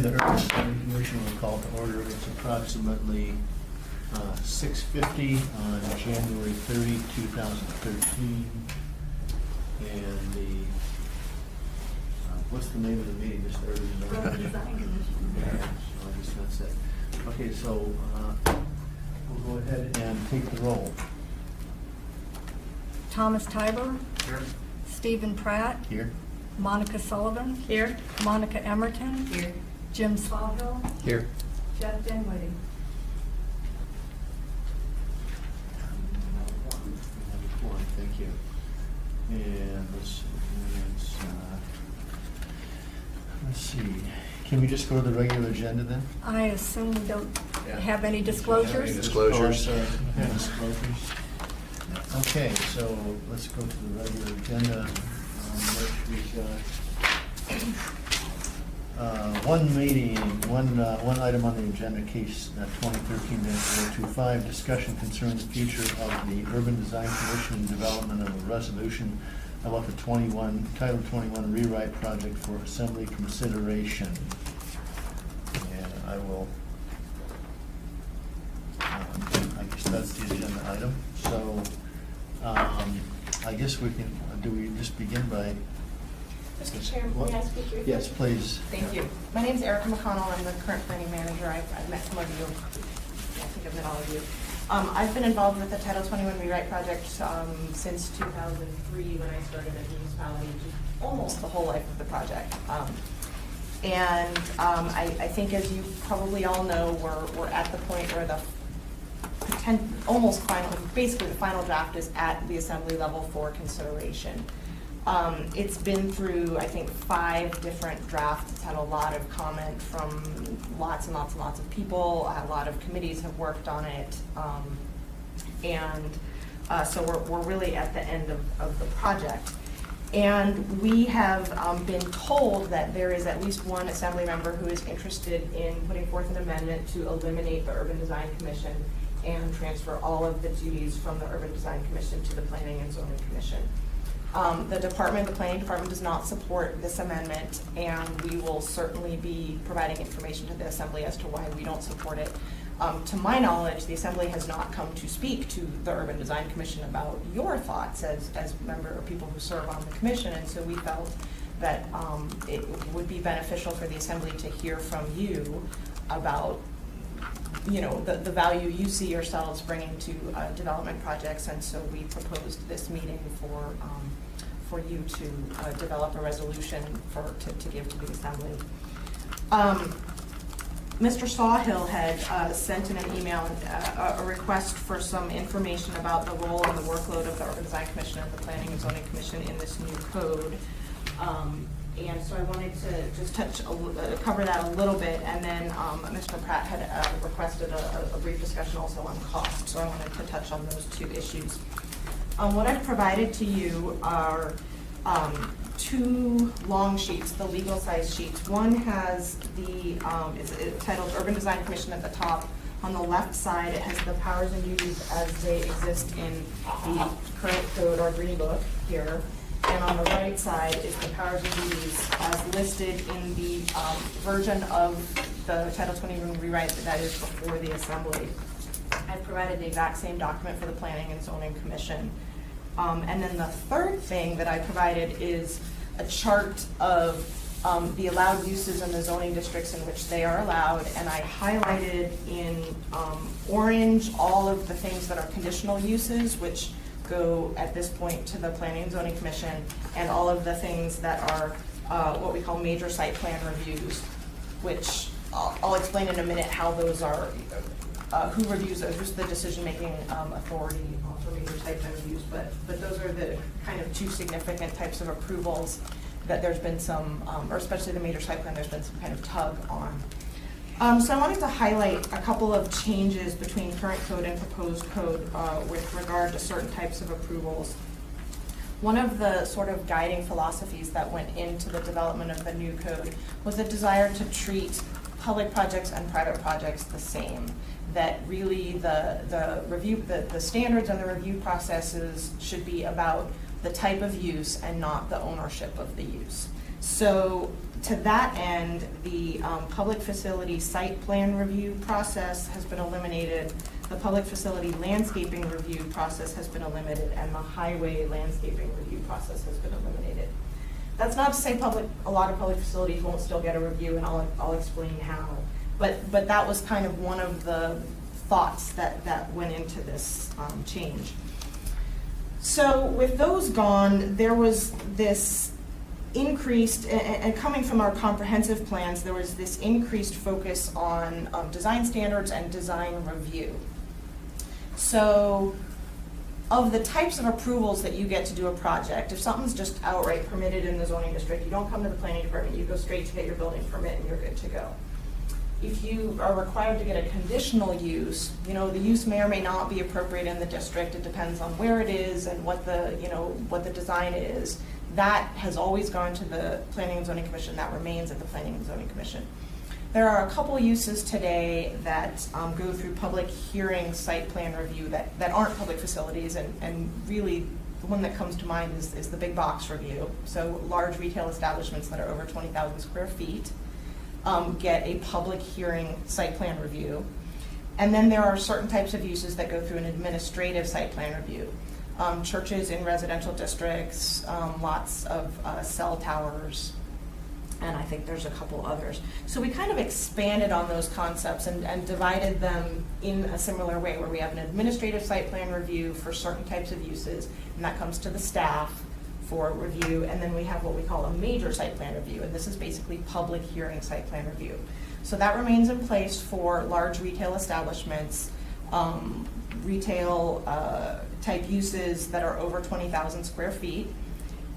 the Urban Design Commission will call to order. It's approximately 6:50 on January 30, 2013. And the, what's the name of the meeting, Mr. Urban Design Commission. Yeah, so I guess that's it. Okay, so we'll go ahead and take the roll. Thomas Tiber, Here. Stephen Pratt, Here. Monica Sullivan, Here. Monica Emerton, Here. Jim Sawhill, Here. Jeff Dinwiddie. Thank you. And let's see. Can we just go to the regular agenda then? I assume we don't Yeah. have any disclosures? Disclosures. Oh, I'm sorry. Yeah, disclosures. Okay, so let's go to the regular agenda, which we've got one meeting, one item on the agenda, case 2013-025, discussion concerning the future of the Urban Design Commission and development of a resolution about the Title 21 rewrite project for assembly consideration. And I will, I guess that's the agenda item. So, I guess we can, do we just begin by? Mr. Chair, may I speak briefly? Yes, please. Thank you. My name is Erica McConnell. I'm the current planning manager. I've met some of you. I think I've met all of you. I've been involved with the Title 21 rewrite project since 2003 when I started at the municipality, almost the whole life of the project. I think, as you probably all know, we're at the point where the almost final, basically the final draft is at the assembly level for consideration. It's been through, I think, 5 different drafts. It's had a lot of comment from lots and lots and lots of people. A lot of committees have worked on it. So we're really at the end of the project. And we have been told that there is at least one assembly member who is interested in putting forth an amendment to eliminate the Urban Design Commission and transfer all of the duties from the Urban Design Commission to the Planning and Zoning Commission. The planning department does not support this amendment, and we will certainly be providing information to the assembly as to why we don't support it. To my knowledge, the assembly has not come to speak to the Urban Design Commission about your thoughts as member or people who serve on the commission, and so we felt that it would be beneficial for the assembly to hear from you about the value you see yourselves bringing to development projects, and so we proposed this meeting for you to develop a resolution to give to the assembly. Mr. Sawhill had sent in an email a request for some information about the role and the workload of the Urban Design Commission and the Planning and Zoning Commission in this new code. And so I wanted to just cover that a little bit, and then Mr. Pratt had requested a brief discussion also on cost, so I wanted to touch on those 2 issues. What I've provided to you are 2 long sheets, the legal size sheets. One has it's titled Urban Design Commission at the top. On the left side, it has the powers and duties as they exist in the current code or green book here. And on the right side is the powers and duties as listed in the version of the Title 21 rewrite that is before the assembly. I've provided the exact same document for the Planning and Zoning Commission. And then the third thing that I provided is a chart of the allowed uses in the zoning districts in which they are allowed, and I highlighted in orange all of the things that are conditional uses, which go at this point to the Planning and Zoning Commission, and all of the things that are what we call major site plan reviews, which I'll explain in a minute how those are, who reviews those, who's the decision-making authority for major site plan reviews, but those are the kind of 2 significant types of approvals that there's been some, or especially the major site plan, there's been some kind of tug on. So I wanted to highlight a couple of changes between current code and proposed code with regard to certain types of approvals. One of the sort of guiding philosophies that went into the development of the new code was a desire to treat public projects and private projects the same. That really the standards and the review processes should be about the type of use and not the ownership of the use. So To that end, the public facility site plan review process has been eliminated. The public facility landscaping review process has been eliminated, and the highway landscaping review process has been eliminated. That's not to say a lot of public facilities won't still get a review, and I'll explain how. But that was kind of one of the thoughts that went into this change. So with those gone, there was this increased, and coming from our comprehensive plans, there was this increased focus on design standards and design review. So of the types of approvals that you get to do a project, if something's just outright permitted in the zoning district, you don't come to the planning department, you go straight to get your building permit and you're good to go. If you are required to get a conditional use, the use may or may not be appropriate in the district. It depends on where it is and what the design is. That has always gone to the Planning and Zoning Commission. That remains at the Planning and Zoning Commission. There are a couple uses today that go through public hearing site plan review that aren't public facilities, and really the one that comes to mind is the big box review. So large retail establishments that are over 20,000 square feet get a public hearing site plan review. And then there are certain types of uses that go through an administrative site plan review. Churches in residential districts, lots of cell towers, and I think there's a couple others. So we kind of expanded on those concepts and divided them in a similar way, where we have an administrative site plan review for certain types of uses, and that comes to the staff for review, and then we have what we call a major site plan review, and this is basically public hearing site plan review. So that remains in place for large retail establishments, retail type uses that are over 20,000 square feet.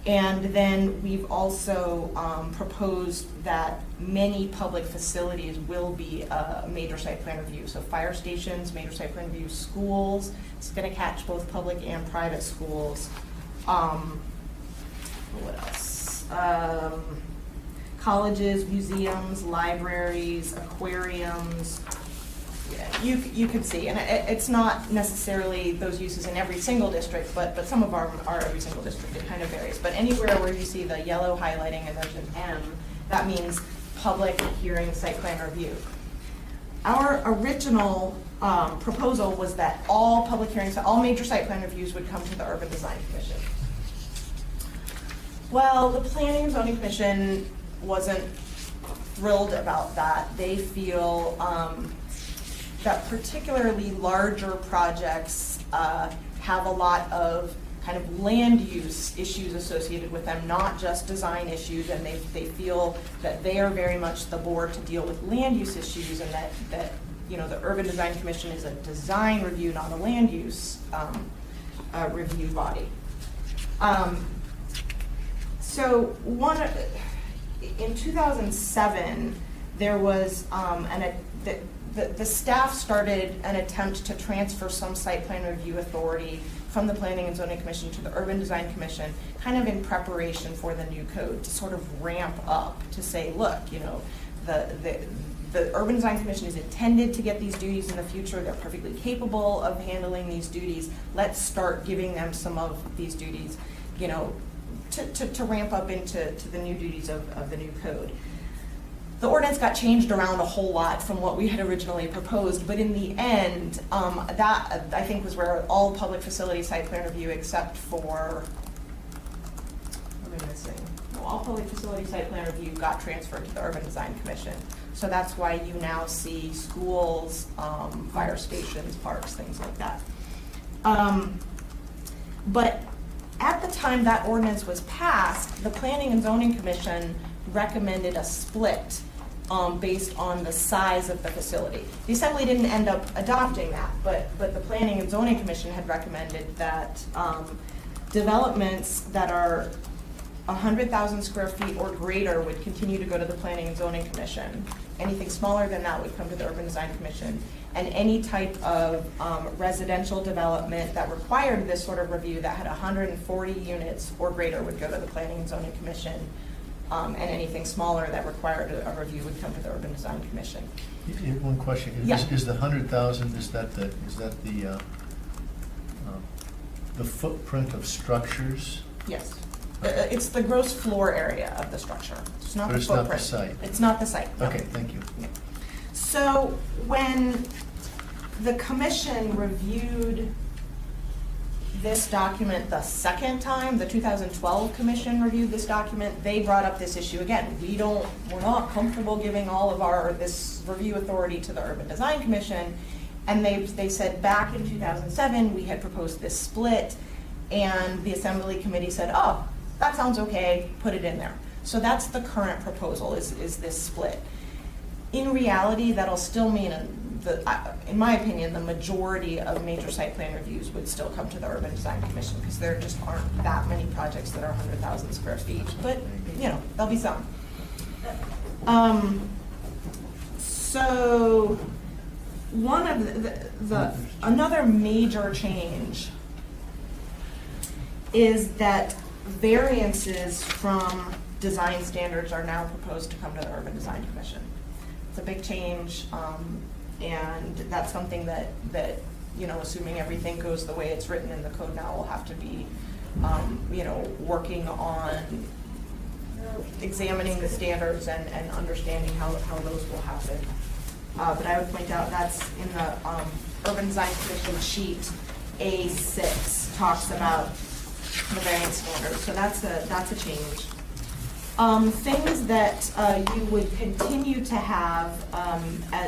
And then we've also proposed that many public facilities will be a major site plan review. So fire stations, major site plan review, schools, it's gonna catch both public and private schools. What else? Colleges, museums, libraries, aquariums. Yeah, you can see, and it's not necessarily those uses in every single district, but some of them are every single district. It kind of varies. But anywhere where you see the yellow highlighting and there's an M, that means public hearing site plan review. Our original proposal was that all public hearings, all major site plan reviews would come to the Urban Design Commission. Well, the Planning and Zoning Commission wasn't thrilled about that. They feel that particularly larger projects have a lot of kind of land use issues associated with them, not just design issues, and they feel that they are very much the board to deal with land use issues, and that the Urban Design Commission is a design review, not a land use review body. So in 2007, there was the staff started an attempt to transfer some site plan review authority from the Planning and Zoning Commission to the Urban Design Commission, kind of in preparation for the new code, to sort of ramp up, to say, look, the Urban Design Commission is intended to get these duties in the future. They're perfectly capable of handling these duties. Let's start giving them some of these duties, to ramp up into the new duties of the new code. The ordinance got changed around a whole lot from what we had originally proposed, but in the end, that I think was where all public facility site plan review except for, what am I missing? No, all public facility site plan review got transferred to the Urban Design Commission. So that's why you now see schools, fire stations, parks, things like that. But at the time that ordinance was passed, the Planning and Zoning Commission recommended a split based on the size of the facility. The Assembly didn't end up adopting that, but the Planning and Zoning Commission had recommended that developments that are 100,000 square feet or greater would continue to go to the Planning and Zoning Commission. Anything smaller than that would come to the Urban Design Commission. And any type of residential development that required this sort of review that had 140 units or greater would go to the Planning and Zoning Commission. And anything smaller that required a review would come to the Urban Design Commission. One question, Yeah. is the 100,000, is that the footprint of structures? Yes. It's the gross floor area of the structure. It's not But the it's not the footprint. site. It's not the site, no. Okay, thank you. So when the commission reviewed this document the second time, the 2012 commission reviewed this document, they brought up this issue again. We're not comfortable giving all of this review authority to the Urban Design Commission. And they said back in 2007, we had proposed this split, and the Assembly Committee said, oh, that sounds okay, put it in there. So that's the current proposal, is this split. In reality, that'll still mean, in my opinion, the majority of major site plan reviews would still come to the Urban Design Commission, because there just aren't that many projects that are 100,000 square feet. But, there'll be some. So one of another major change is that variances from design standards are now proposed to come to the Urban Design Commission. It's a big change, and that's something that assuming everything goes the way it's written in the code now, we'll have to be, working on examining the standards and understanding how those will happen. But I would point out that's in the Urban Design Commission sheet, A6 talks about the variance standards, so that's a change. Things that you would continue to have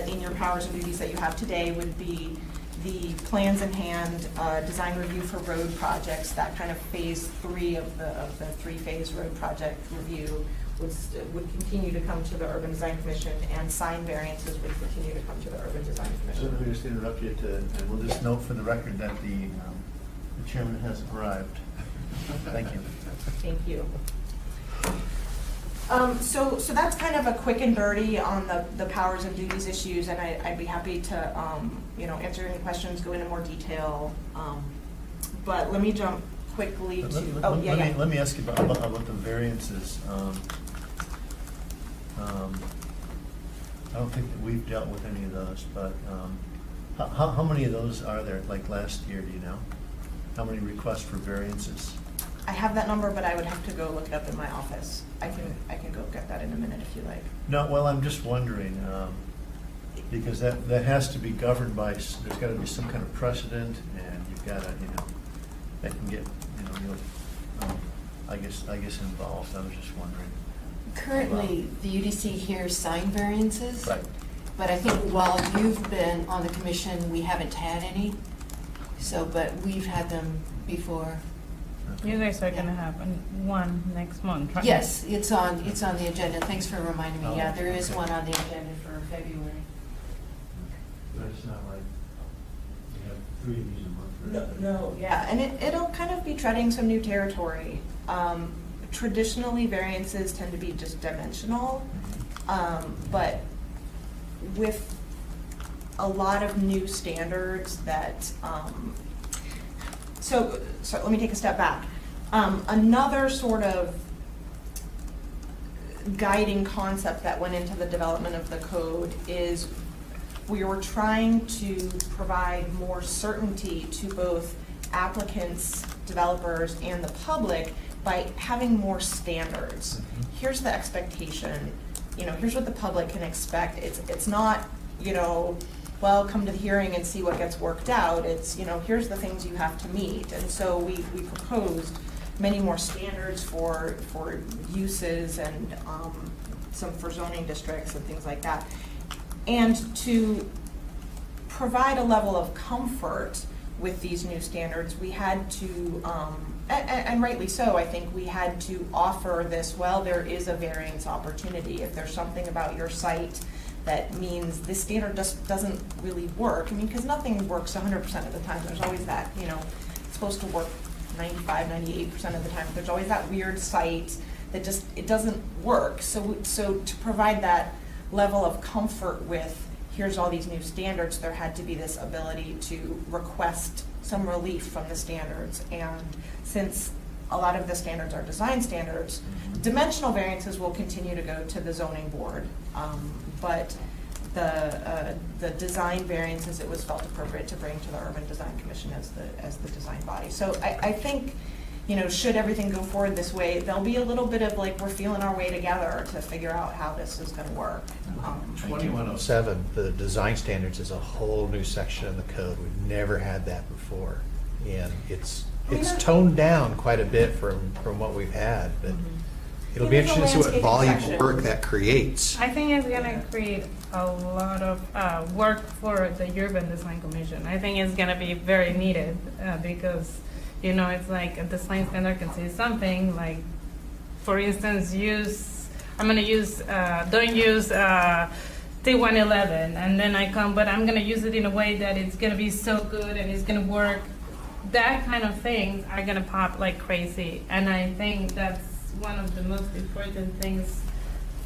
in your powers and duties that you have today would be the plans in hand, design review for road projects, that kind of phase 3 of the 3-phase road project review would continue to come to the Urban Design Commission, and sign variances would continue to come to the Urban Design So Commission. let me just interrupt you and we'll just note for the record that the chairman has arrived. Thank you. Thank you. So that's kind of a quick and dirty on the powers and duties issues, and I'd be happy to answer any questions, go into more detail. But let me jump quickly to Let me ask you about the variances. I don't think that we've dealt with any of those, but how many of those are there? Like last year, do you know? How many requests for variances? I have that number, but I would have to go look it up in my office. I can go get that in a minute if you like. No, well, I'm just wondering, because that has to be governed by, there's got to be some kind of precedent, and you've got to, that can get, real, I guess involved. I was just wondering. Currently, the UDC hears sign variances. Right. But I think while you've been on the commission, we haven't had any. So, but we've had them before. You guys are gonna have one next month, right? Yes, it's on the agenda. Thanks for reminding me. Oh, Yeah, there is okay. one on the agenda for February. But it's not like we have 3 of these a month. No, yeah, and it'll kind of be treading some new territory. Traditionally, variances tend to be just dimensional, but with a lot of new standards that, so let me take a step back. Another sort of guiding concept that went into the development of the code is we were trying to provide more certainty to both applicants, developers, and the public by having more standards. Here's the expectation, here's what the public can expect. It's not, well, come to the hearing and see what gets worked out. It's, here's the things you have to meet. And so we proposed many more standards for uses and some for zoning districts and things like that. And to provide a level of comfort with these new standards, we had to, and rightly so, I think we had to offer this, well, there is a variance opportunity. If there's something about your site that means this standard just doesn't really work, because nothing works 100% of the time. There's always that, it's supposed to work 95, 98% of the time. There's always that weird site that just, it doesn't work. So to provide that level of comfort with, here's all these new standards, there had to be this ability to request some relief from the standards. And since a lot of the standards are design standards, dimensional variances will continue to go to the zoning board. But the design variances, it was felt appropriate to bring to the Urban Design Commission as the design body. So I think, should everything go forward this way, there'll be a little bit of like, we're feeling our way together to figure out how this is gonna work. 2107, the design standards is a whole new section of the code. We've never had that before. And it's toned down quite a bit from what we've had, but it'll be There's a interesting to see what volume landscaping of work that creates. I think it's gonna create a lot of work for the Urban Design Commission. I think it's gonna be very needed because, it's like a design standard can say something like, for instance, don't use T111, and then but I'm gonna use it in a way that it's gonna be so good and it's gonna work. That kind of things are gonna pop like crazy, and I think that's one of the most important things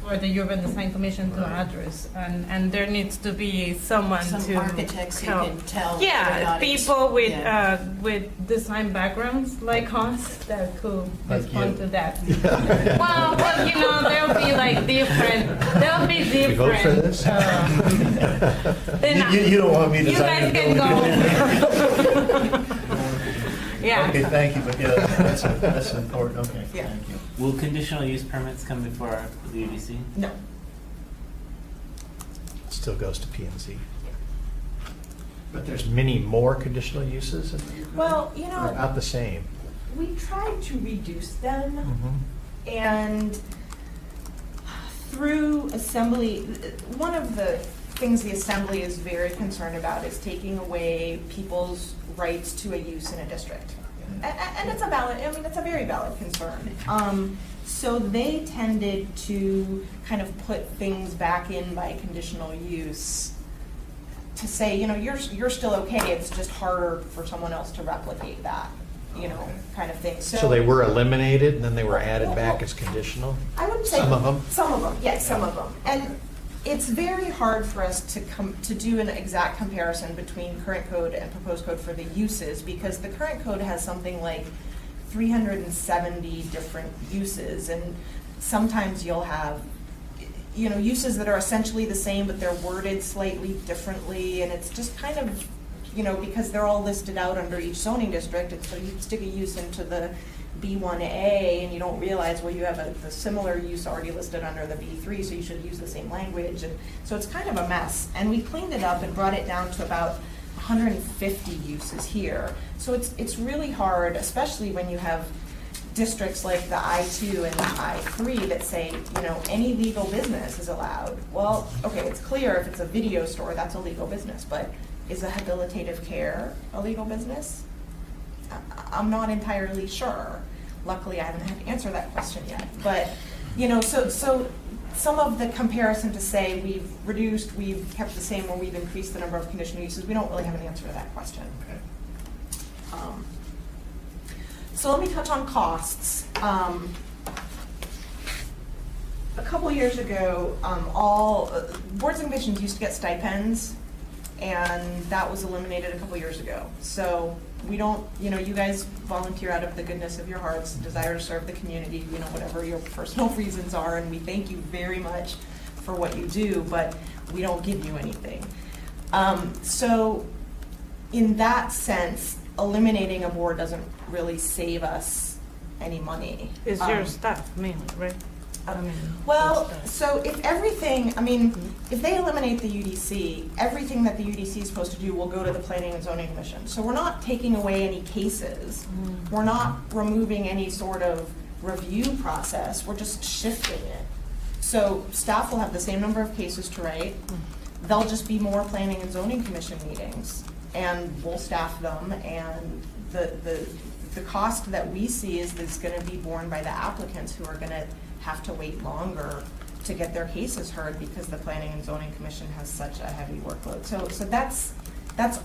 for the Urban Design Commission to address, and there needs to be someone Some to architects who help. can tell. Yeah, everybody. people with Yeah. with design backgrounds like us that could Like respond you. to that. Well, there'll be like different. There'll be different. We vote for this? Then You don't want me to you sign guys it, can don't go. Yeah. Okay, thank you, but that's important, okay, Yeah. thank you. Will conditional use permits come before the UDC? No. Still goes to P and Z. But there's many more conditional uses in the code? Well, Or about the same? we tried to reduce them. Mhm. And through assembly, one of the things the assembly is very concerned about is taking away people's rights to a use in a district. And it's a very valid concern. So they tended to kind of put things back in by conditional use to say, you're still okay, it's just harder for someone else to replicate that, kind of thing. So they were eliminated and then they were added back as conditional? I would say Some of them? Some of them, yes, some of them. And it's very hard for us to do an exact comparison between current code and proposed code for the uses, because the current code has something like 370 different uses, and sometimes you'll have uses that are essentially the same, but they're worded slightly differently, and it's just kind of, because they're all listed out under each zoning district, and so you stick a use into the B1A and you don't realize, well, you have a similar use already listed under the B3, so you should use the same language, and so it's kind of a mess. And we cleaned it up and brought it down to about 150 uses here. So it's really hard, especially when you have districts like the I2 and the I3 that say, any legal business is allowed. Well, okay, it's clear if it's a video store, that's a legal business, but is a habilitative care a legal business? I'm not entirely sure. Luckily, I haven't had to answer that question yet. But, so some of the comparison to say we've kept the same, or we've increased the number of conditional uses, we don't really have an answer to that question. Okay. So let me touch on costs. A couple years ago, all boards and commissions used to get stipends, and that was eliminated a couple years ago. So we don't, you guys volunteer out of the goodness of your hearts, desire to serve the community, whatever your personal reasons are, and we thank you very much for what you do, but we don't give you anything. So in that sense, eliminating a board doesn't really save us any money. It's your staff mainly, right? Well, so if everything, if they eliminate the UDC, everything that the UDC is supposed to do will go to the Planning and Zoning Commission. So we're not taking away any cases. We're not removing any sort of review process. We're just shifting it. So staff will have the same number of cases to write. There'll just be more Planning and Zoning Commission meetings, and we'll staff them, and the cost that we see is going to be borne by the applicants, who are going to have to wait longer to get their cases heard because the Planning and Zoning Commission has such a heavy workload. So that's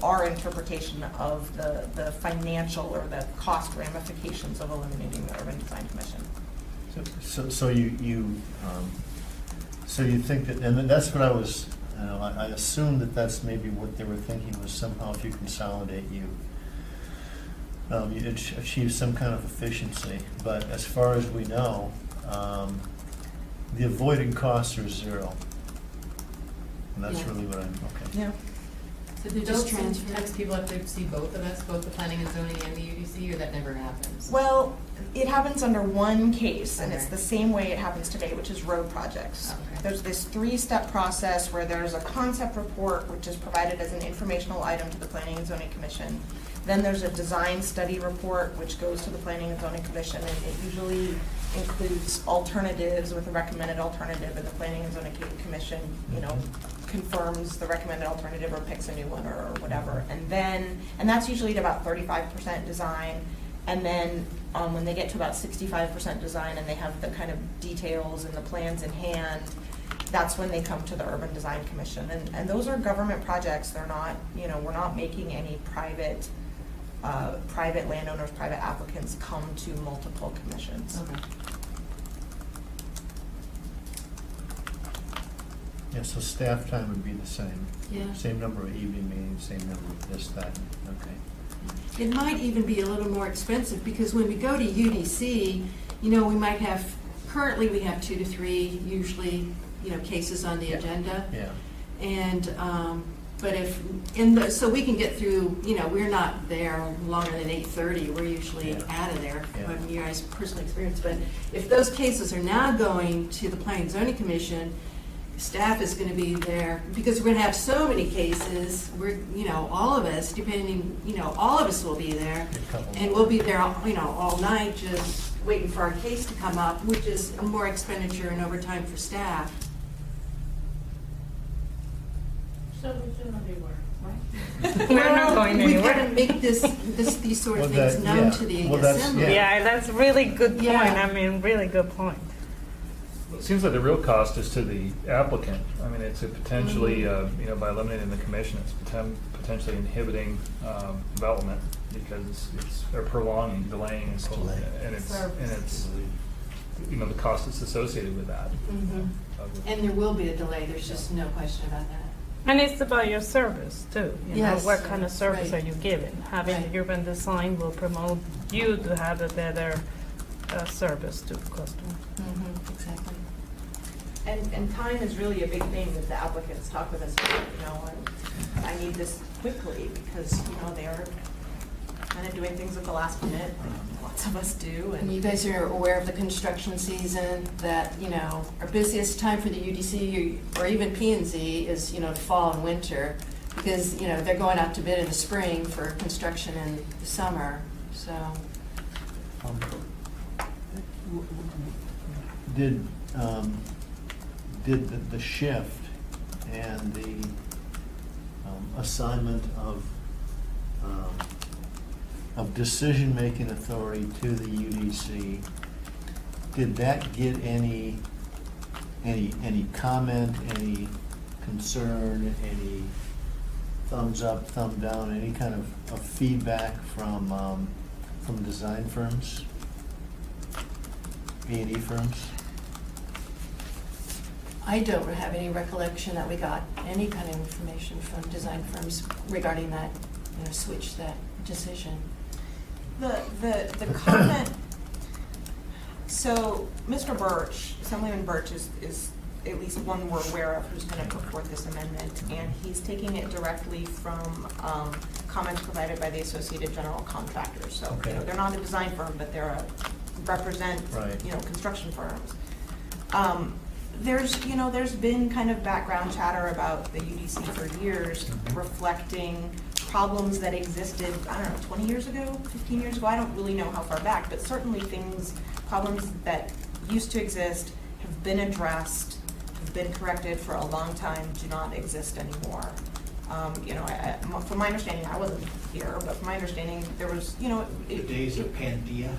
our interpretation of the financial or the cost ramifications of eliminating the Urban Design Commission. So you think that, and then that's what I was, I assumed that's maybe what they were thinking, was somehow if you consolidate, you achieve some kind of efficiency. But as far as we know, the avoided costs are zero. And that's Yeah. really what okay. Yeah. So they Don't just transfer? sometimes people have to see both of us, both the planning and zoning and the UDC, or that never happens? Well, it happens under one case, and it's Okay. the same way it happens today, which is road projects. Okay. There's this three-step process where there's a concept report, which is provided as an informational item to the Planning and Zoning Commission. Then there's a design study report, which goes to the Planning and Zoning Commission, and it usually includes alternatives with a recommended alternative, and the Planning and Zoning Commission, confirms the recommended alternative or picks a new one or whatever. And that's usually at about 35% design. And then when they get to about 65% design and they have the kind of details and the plans in hand, that's when they come to the Urban Design Commission. And those are government projects. They're not, we're not making any private landowners, private applicants come to multiple commissions. Okay. Yeah, so staff time would be the same. Yeah. Same number of evening meetings, same number of this, that, okay. It might even be a little more expensive, because when we go to UDC, we might have, currently we have 2 to 3 usually, cases on the Yeah. agenda. Yeah, And, but so we can get through, we're not there longer than 8:30, we're usually Yeah. out of there, Yeah. from your guys' personal experience. But if those cases are now going to the Planning and Zoning Commission, staff is gonna be there, because we're gonna have so many cases, all of us, all of us will be there. a couple. And we'll be there, all night, just waiting for our case to come up, which is more expenditure and overtime for staff. So we shouldn't be worried, right? We're not going We've anywhere. gotta make these sort of Well, things that- known yeah. to the Well, that's- assembly. Yeah, that's really good point. Yeah. I mean, really good point. It seems like the real cost is to the applicant. I mean, it's a potentially, by eliminating the commission, it's potentially inhibiting development because it's or prolonging, delaying, and Delay. and it's the cost that's associated with that. Mhm. And there will be a delay, there's just no question about that. And it's about your service too. Yes, What kind of service right. are you giving? Having Right. the urban design will promote you to have a better service to customers. Exactly. And time is really a big thing that the applicants talk with us about, and I need this quickly because, they're kind of doing things at the last minute, like lots of us do, And you and guys are aware of the construction season, that, our busiest time for the UDC or even P&Z is, fall and winter, because, they're going out to bid in the spring for construction in the summer, so. Did the shift and the assignment of decision-making authority to the UDC, did that get any comment, any concern, any thumbs up, thumb down, any kind of feedback from design firms, B&E firms? I don't have any recollection that we got any kind of information from design firms regarding that, switch that decision. the comment, so Mr. Birch, Assemblyman Birch is at least one we're aware of who's going to put forth this amendment, and he's taking it directly from comments provided by the Associated General Contractors. So, Okay. they're not a design firm, but they're represent, Right. construction firms. There's been kind of background chatter about the UDC for years, Mhm. reflecting problems that existed, 20 years ago, 15 years ago, I don't really know how far back, but certainly problems that used to exist, have been addressed, have been corrected for a long time, do not exist anymore. From my understanding, I wasn't here, but from my understanding, there was, The days of Pandia.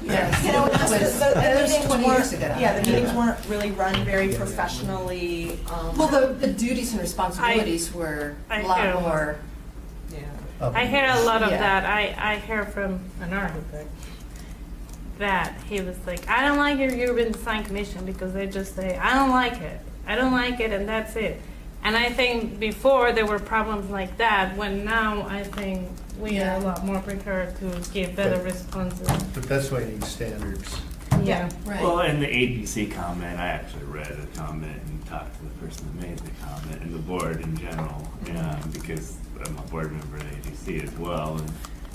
Yes. the meetings 20 weren't- years ago. Yeah, the meetings weren't really run very professionally. Well, the duties and responsibilities were I a hear lot more. Yeah. I hear a lot of Yeah. that. I hear from an architect that he was like, I don't like your urban design commission because they just say, I don't like it. I don't like it, and that's it. And I think before there were problems like that, when now I think we are a lot more prepared to give better responses. But that's why you need standards. Yeah. Right. Well, in the ABC comment, I actually read the comment and talked to the person that made the comment, and board in general, because I'm a board member of the ADC as well.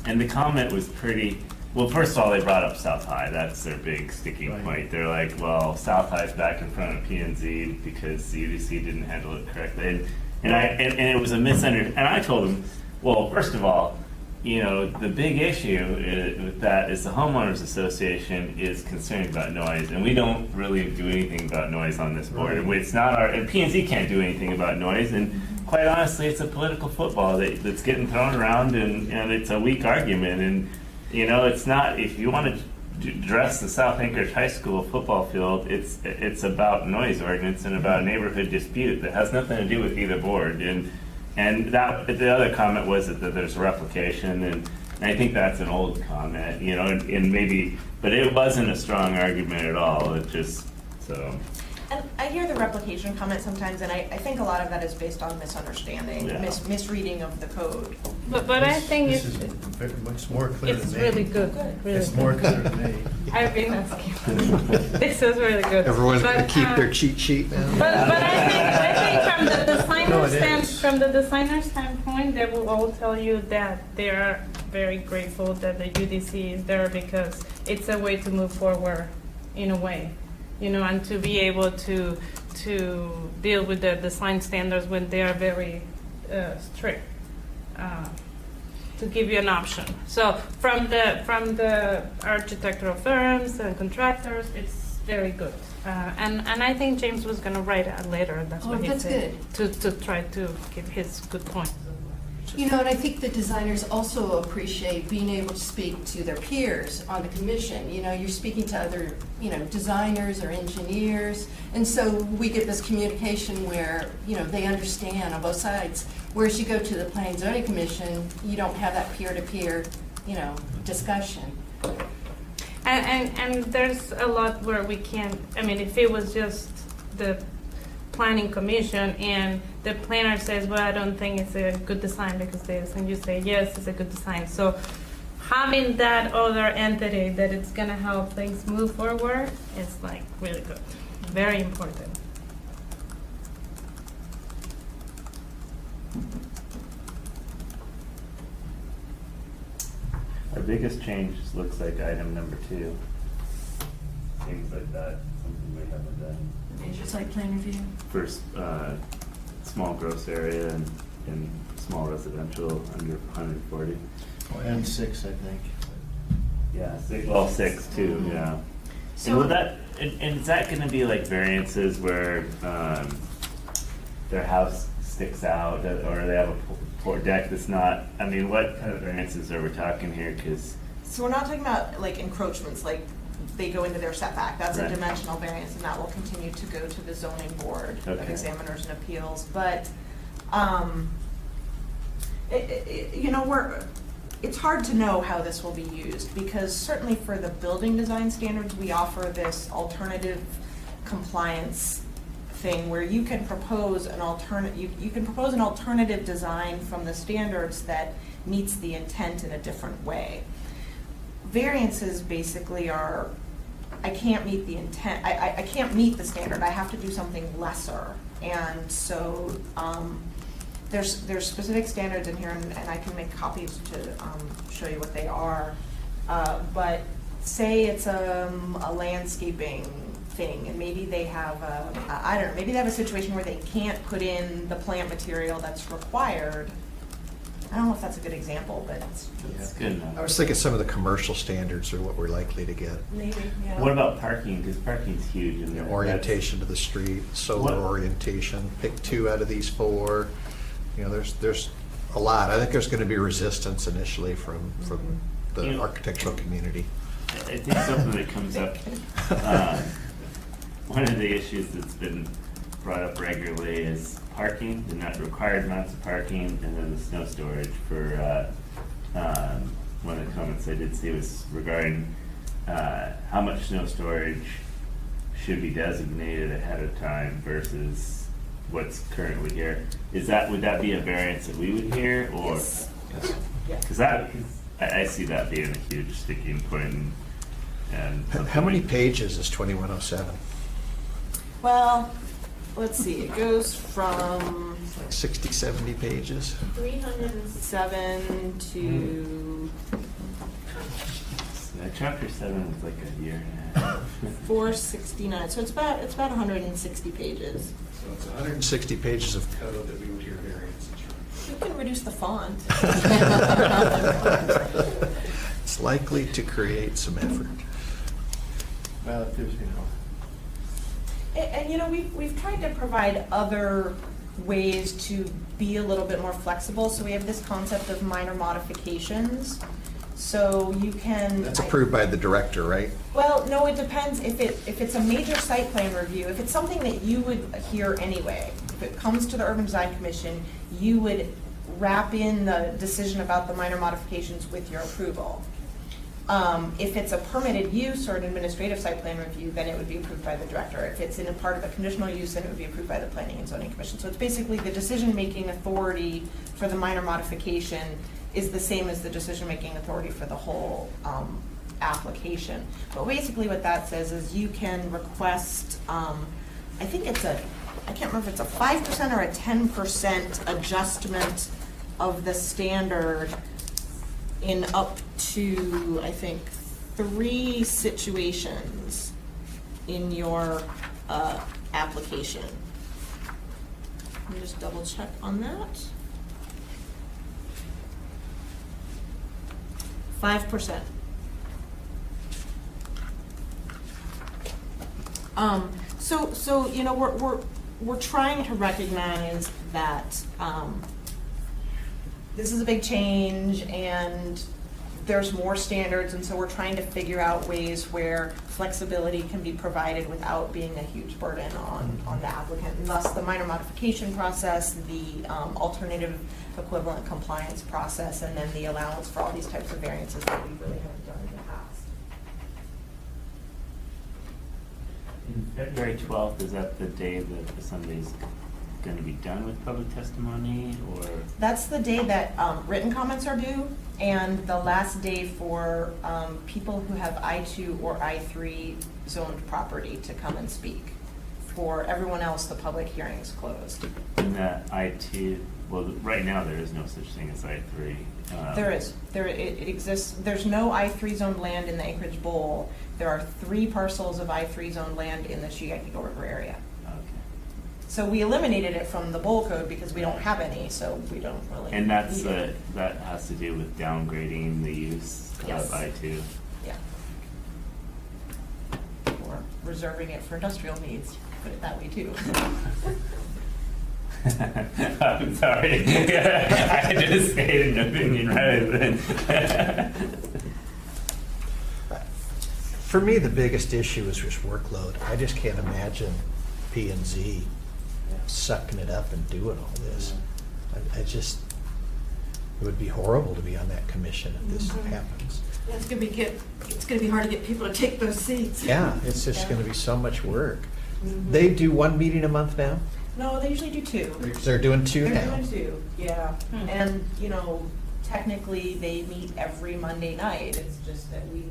And the comment was pretty, well, first of all, they brought up South High. That's their big sticking Right. point. They're like, well, South High's back in front of P&Z because the UDC didn't handle it correctly. And it was a misunderstanding. And I told them, well, first of all, the big issue with that is the homeowners association is concerned about noise, and we don't really do anything about noise on this board. And it's not and P&Z can't do anything about noise. And quite honestly, it's a political football that's getting thrown around, and it's a weak argument. And it's not. If you want to address the South Anchorage High School football field, it's about noise ordinance and about neighborhood dispute that has nothing to do with either board. And that the other comment was that there's replication, and I think that's an old comment, and maybe, but it wasn't a strong argument at all. It just so. And I hear the replication comment sometimes, and I think a lot of that is based on misunderstanding, Yeah. misreading of the code. But I think This it's, is very much more clear to me. it's really good, really It's good. more clear to me. I've been asking. This is really good. Everyone's gonna But, keep their um, cheat sheet now. But I think from the No, it is. designer standpoint, they will all tell you that they are very grateful that the UDC is there because it's a way to move forward in a way, and to be able to deal with the design standards when they are very strict. To give you an option. So from the architectural firms and contractors, it's very good. And I think James was going to write it later. That's Oh, what he that's said. To try to give his good point. And I think the designers also appreciate being able to speak to their peers on the commission. You're speaking to other, designers or engineers, and so we get this communication where, they understand on both sides. Whereas you go to the Planning and Zoning Commission, you don't have that peer-to-peer, discussion. And there's a lot where we can't, if it was just the planning commission and the planner says, well, I don't think it's a good design because this, and you say, yes, it's a good design. So having that other entity that it's gonna help things move forward is like really good, very important. Our biggest change looks like item number 2. Things like that, something we haven't done. Major site plan review. First, small gross area and small residential under 140. And 6, I think. Yeah, 6 too, yeah. So- And will that, and is that gonna be like variances where, their house sticks out, or they have a deck that's not, what kind of variances are we talking here? 'Cause So we're not talking about like encroachments, like they go into their setback. That's a Right. dimensional variance, and that will continue to go to the zoning board of Okay. examiners and appeals. But, it's hard to know how this will be used, because certainly for the building design standards, we offer this alternative compliance thing where you can propose an alternative design from the standards that meets the intent in a different way. Variances basically are, I can't meet the intent, I can't meet the standard, I have to do something lesser. And so, there's specific standards in here, and I can make copies to show you what they are. But say it's a landscaping thing, and maybe they have I don't know, maybe they have a situation where they can't put in the plant material that's required. I don't know if that's a good example, but it's good enough. I was thinking some of the commercial standards are what we're likely to get. maybe, yeah. What about parking? Because parking's huge in there. Orientation to the street, solar What- orientation, pick 2 out of these 4. There's a lot. I think there's going to be resistance initially from the You know- architectural community. I think something that comes up, one of the issues that's been brought up regularly is parking, the not required amounts of parking, and then the snow storage for, one of the comments I did see was regarding, how much snow storage should be designated ahead of time versus what's currently here. Would that be a variance that we would hear, or? Yes. Because I see that being a huge sticking point, and. How many pages is 2107? Well, let's see, it goes from, like 60, 70 pages. 307 to Chapter 7 was like a year and a half. 469. So it's about 160 pages. So it's 160 pages of code that we would hear variances from. You can reduce the font. It's likely to create some effort. Well, if there's, And you know, we've tried to provide other ways to be a little bit more flexible. So we have this concept of minor modifications. So you can. That's approved by the director, right? Well, no, it depends. If it's a major site plan review, if it's something that you would hear anyway, if it comes to the Urban Design Commission, you would wrap in the decision about the minor modifications with your approval. If it's a permitted use or an administrative site plan review, then it would be approved by the director. If it's in a part of a conditional use, then it would be approved by the Planning and Zoning Commission. So it's basically the decision-making authority for the minor modification is the same as the decision-making authority for the whole application. But basically what that says is you can request, I think it's I can't remember if it's a 5% or a 10% adjustment of the standard in up to, I think, 3 situations in your application. Let me just double check on that. 5%. So you know, we're trying to recognize that this is a big change and there's more standards, and so we're trying to figure out ways where flexibility can be provided without being a huge burden on the applicant. And thus, the minor modification process, the alternative equivalent compliance process, and then the allowance for all these types of variances that we really haven't done in the past. February 12th, is that the day that the Sunday's going to be done with public testimony, or? That's the day that written comments are due, and the last day for people who have I-2 or I-3 zoned property to come and speak. For everyone else, the public hearing is closed. And that I-2, well, right now there is no such thing as I-3. There is. It exists. There's no I-3 zoned land in the Anchorage Bowl. There are 3 parcels of I-3 zoned land in the Chicago River area. Okay. So we eliminated it from the bowl code because we don't have any, so we don't really. And that's, need it. that has to do with downgrading the use Yes. of I-2? Yeah. Or reserving it for industrial needs, put it that way too. I'm sorry. I just stated an opinion rather than. For me, the biggest issue is just workload. I just can't imagine P and Z sucking it up and doing all this. I just, it would be horrible to be on that commission if this happens. Yeah, it's gonna be hard to get people to take those seats. Yeah, it's just gonna be so much work. They do 1 meeting a month now? No, they usually do 2. They're doing 2 They're now? doing 2, yeah. And, you know, technically, they meet every Monday night. It's just that we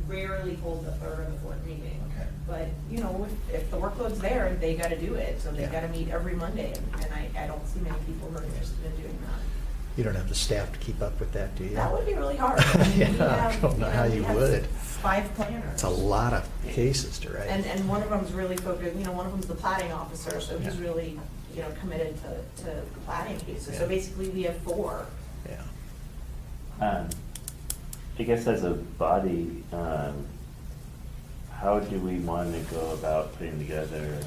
rarely hold the 3rd or the 4th meeting. Okay. But, you know, if the workload's there, they gotta do it. So they Yeah. gotta meet every Monday. And I don't see many people who are interested in doing that. You don't have the staff to keep up with that, do you? That would be really hard. Yeah, We I have, don't know how we you have would. 5 planners. It's a lot of cases to write. And one of them's really focused, you know, one of them's the plating officer, so he's Yeah. really, you know, committed to plating cases. So Yeah. basically, we have 4. Yeah. I guess as a body, how do we want to go about putting together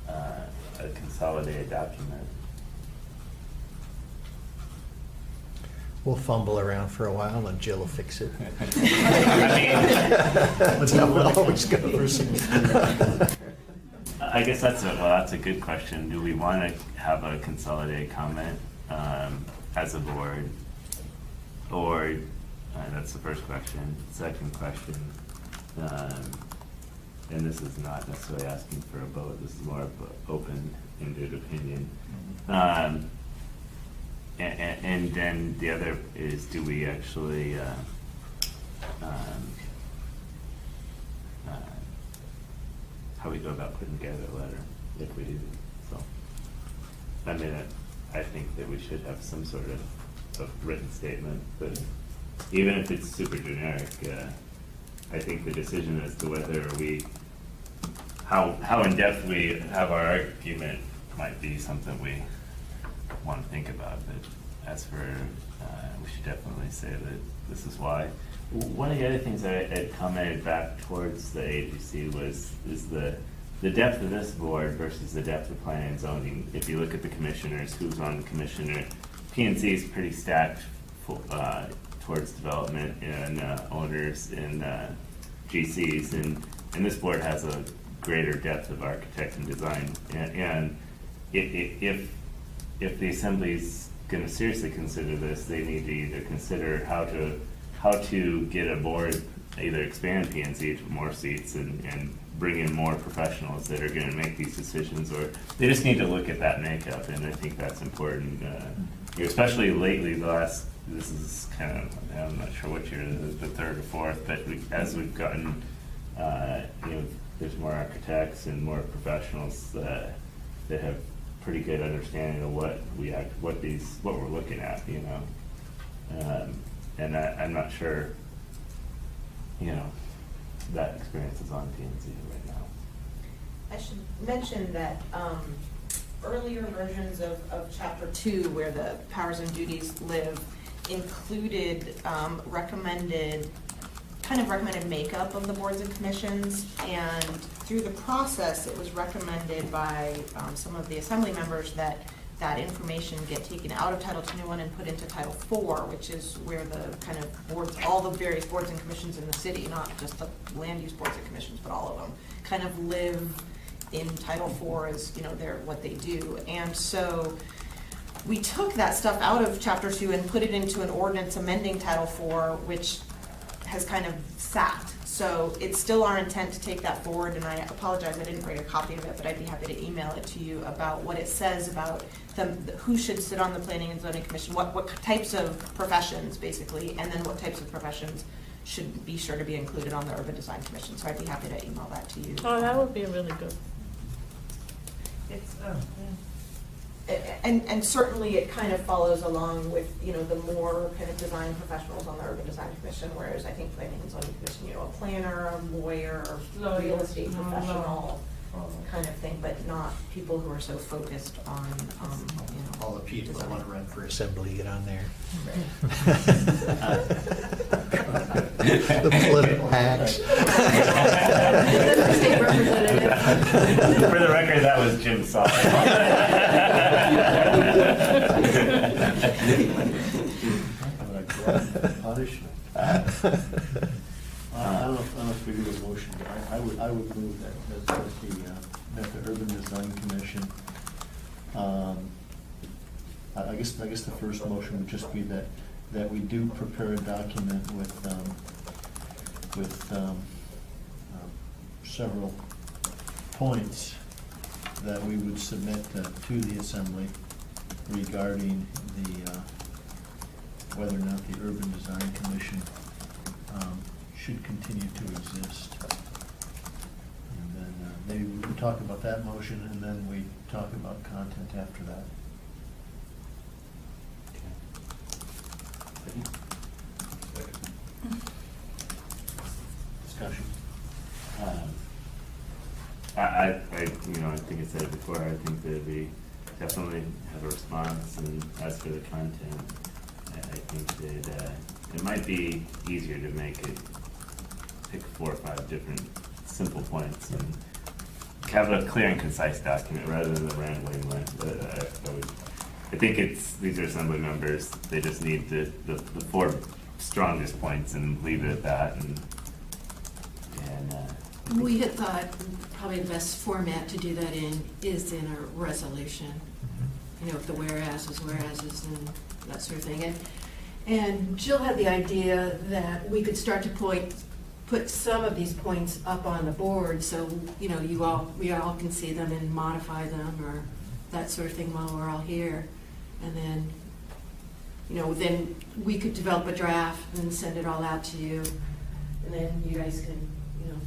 a consolidated document? We'll fumble around for a while and Jill will fix it. I That's how it always goes. I guess that's a good question. Do we want to have a consolidated comment as a board? Or, that's the first question. Second question, and this is not necessarily asking for a vote, this is more of an open-ended opinion. And then the other is, do we actually, how we go about putting together a letter, if we do, so. I mean, I think that we should have some sort of written statement, but even if it's super generic, I think the decision as to whether how in-depth we have our argument might be something we want to think about. But as for, we should definitely say that this is why. One of the other things I had commented back towards the agency is the depth of this board versus the depth of planning and zoning. If you look at the commissioners, who's on the commissioner, P&Z is pretty stacked towards development and owners and GCs, and this board has a greater depth of architect and design. And if the assembly's going to seriously consider this, they need to either consider how to get a board, either expand P&Z to more seats and bring in more professionals that are going to make these decisions, or they just need to look at that makeup, and I think that's important. Especially lately, this is kind of, I'm not sure what year, the third or fourth, but as we've gotten, there's more architects and more professionals that have pretty good understanding of what we're looking at, and I'm not sure, that experience is on P&Z right now. I should mention that earlier versions of Chapter 2, where the powers and duties live, included recommended makeup of the boards and commissions, and through the process, it was recommended by some of the assembly members that information get taken out of Title 21 and put into Title 4, which is where the kind of boards, all the various boards and commissions in the city, not just the land use boards and commissions, but all of them, kind of live in Title 4 as, what they do. And so we took that stuff out of Chapter 2 and put it into an ordinance amending Title 4, which has kind of sat. So it's still our intent to take that forward, and I apologize, I didn't bring a copy of it, but I'd be happy to email it to you about what it says about who should sit on the Planning and Zoning Commission, what types of professions, basically, and then what types of professions should be sure to be included on the Urban Design Commission. So I'd be happy to email that to you. Oh, that would be really good. It's, And certainly it kind of follows along with, the more kind of design professionals on the Urban Design Commission, whereas I think Planning and Zoning Commission, a planner, a lawyer, real estate professional kind of thing, but not people who are so focused on, All the people that want to run for Assembly, get on there. The political hacks. State representative. For the record, that was Jim Saul. Punishment. I don't know if we do a motion, but I would move that the Urban Design Commission, I guess the first motion would just be that we do prepare a document with several points that we would submit to the Assembly regarding whether or not the Urban Design Commission should continue to exist. And then maybe we can talk about that motion, and then we talk about content after that. Discussion. I think I said it before, I think that we definitely have a response, and as for the content, I think that it might be easier to pick 4 or 5 different simple points and have a clear and concise document rather than the rambling one. I think these are assembly members, they just need the 4 strongest points and leave it at that. We had thought probably the best format to do that in is in a resolution. With the whereases and that sort of thing. And Jill had the idea that we could start to put some of these points up on the board, so we all can see them and modify them or that sort of thing while we're all here. And then, then we could develop a draft and send it all out to you, and then you guys can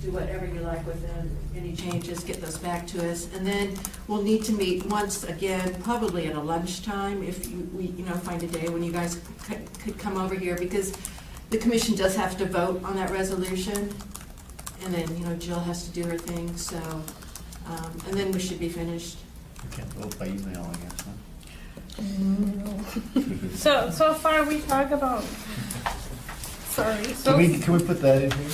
do whatever you like with them, any changes, get those back to us. And then we'll need to meet once again, probably at a lunchtime, if we find a day when you guys could come over here, because the commission does have to vote on that resolution. And then, Jill has to do her thing, so, and then we should be finished. We can't vote by email, I guess, huh? So far we talk about, sorry, Can we put that in here?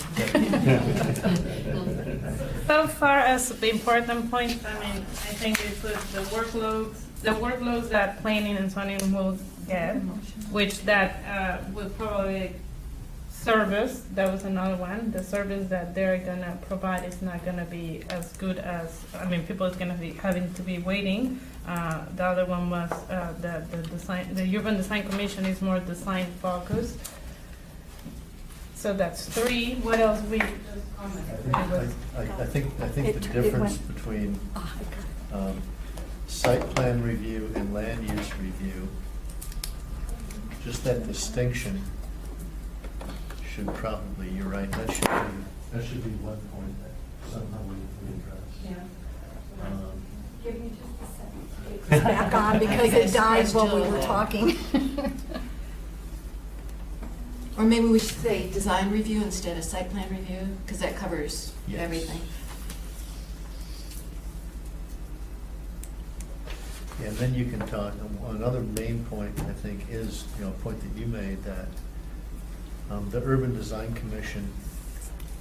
so far as the important points, I mean, I think we put the workloads that planning and zoning will get, which that will probably service, that was another one, the service that they're gonna provide is not gonna be as good as, people is gonna be having to be waiting. The other one was the design, the Urban Design Commission is more design focused. So that's 3. What else we just commented? I think the difference between site plan review and land use review, just that distinction should probably, you're right, that should be one point that somehow we address. Give me just a second. It's back on because it died while we were talking. Or maybe we should say design review instead of site plan review, because that covers Yes. everything. And then you can talk, another main point, I think, is, a point that you made, that the Urban Design Commission,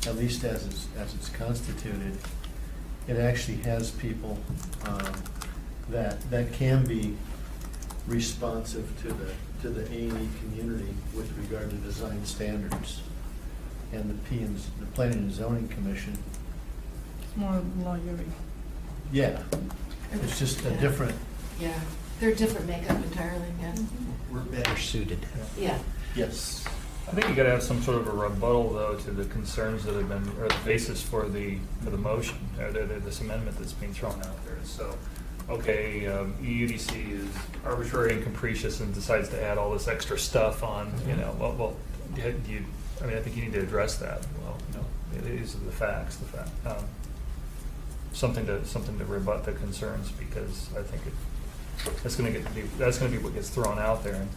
at least as it's constituted, it actually has people that can be responsive to the A&E community with regard to design standards. And the Planning and Zoning Commission, It's more lawyery. yeah, it's just a different, Yeah, they're different makeup entirely, yeah. We're better suited. Yeah. yes. I think you gotta have some sort of a rebuttal, though, to the concerns that have been, or the basis for the motion, or this amendment that's being thrown out there. So, okay, EUDC is arbitrary and capricious and decides to add all this extra stuff on, I think you need to address that. Well, these are the facts, something to rebut the concerns, because I think that's gonna be what gets thrown out there. And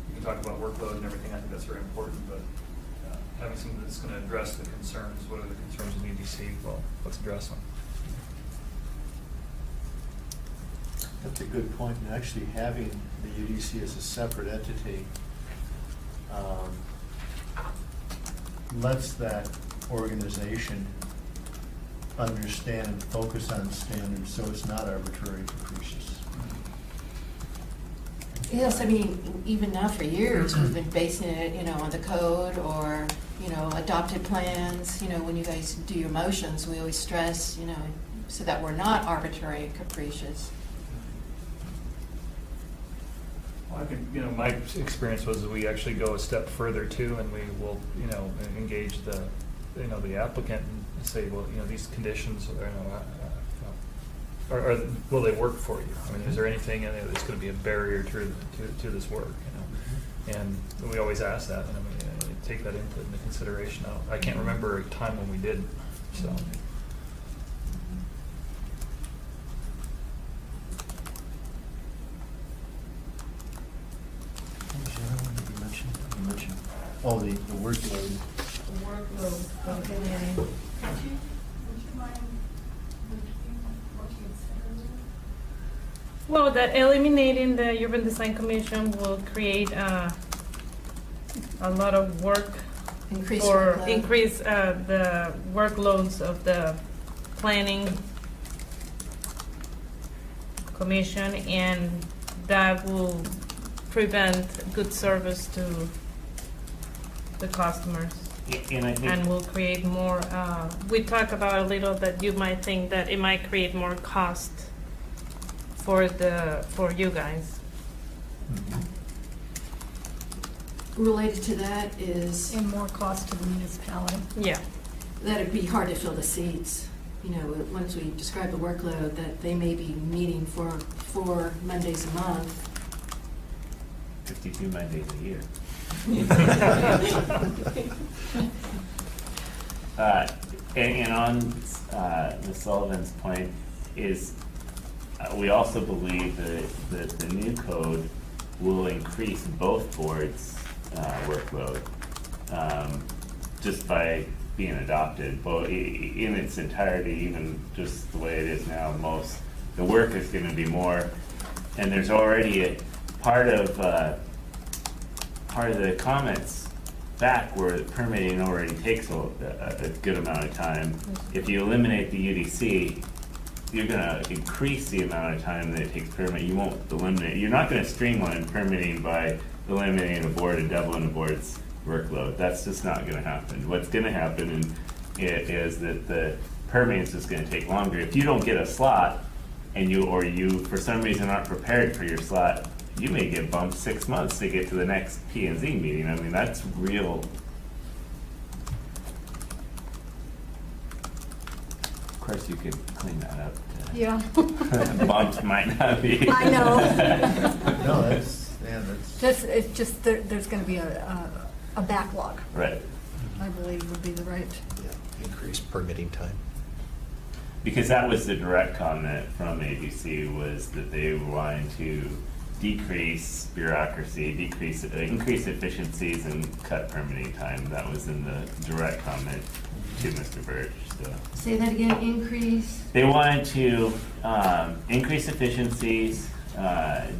you can talk about workload and everything, I think that's very important, but having something that's gonna address the concerns, what are the concerns of EDC, well, let's address them. That's a good point, and actually having the UDC as a separate entity lets that organization understand and focus on standards, so it's not arbitrary and capricious. Yes, even now for years, we've been basing it, on the code or, adopted plans. When you guys do your motions, we always stress, so that we're not arbitrary and capricious. Well, I think, my experience was that we actually go a step further too, and we will, engage the applicant and say, well, these conditions are, will they work for you? Is there anything in there that's going to be a barrier to this work? And we always ask that, and take that input into consideration. I can't remember a time when we did, so. What was the other one that you mentioned? You mentioned, oh, the workload. The workload. Would you mind repeating what you had said earlier? Well, that eliminating the Urban Design Commission will create a lot of work Increase or workload. increase the workloads of the planning commission, and that will prevent good service to the customers. And I think. And will create more, we talked about a little that you might think that it might create more cost for you guys. Related to that is And more cost to the municipality. Yeah. that it'd be hard to fill the seats. Once we describe the workload, that they may be meeting for 4 Mondays a month. 52 Mondays a year. And on Ms. Sullivan's point is, we also believe that the new code will increase both boards' workload just by being adopted, both in its entirety, even just the way it is now. The work is going to be more, and there's already a part of the comments back where the permitting already takes a good amount of time. If you eliminate the UDC, you're gonna increase the amount of time that it takes to permit. You won't eliminate, you're not gonna streamline permitting by eliminating a board and doubling a board's workload. That's just not gonna happen. What's gonna happen is that the permitting is just gonna take longer. If you don't get a slot and you for some reason aren't prepared for your slot, you may get bumped 6 months to get to the next P&Z meeting. I mean, that's real. Of course, you could clean that up. Yeah. Bumped might not be. I know. No, that's. It's just, there's gonna be a backlog, Right. I believe would be the right. Yeah, increased permitting time. Because that was the direct comment from ABC, was that they were wanting to decrease bureaucracy, increase efficiencies, and cut permitting time. That was in the direct comment to Mr. Birch. So Say that again, increase? they wanted to increase efficiencies,